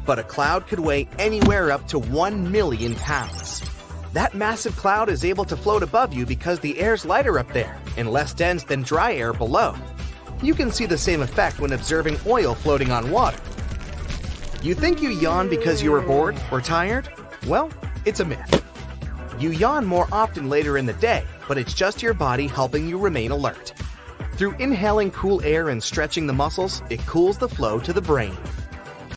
but a cloud could weigh anywhere up to 1 million pounds. That massive cloud is able to float above you because the air's lighter up there and less dense than dry air below. You can see the same effect when observing oil floating on water. You think you yawn because you were bored or tired? Well, it's a myth. You yawn more often later in the day, but it's just your body helping you remain alert. Through inhaling cool air and stretching the muscles, it cools the flow to the brain.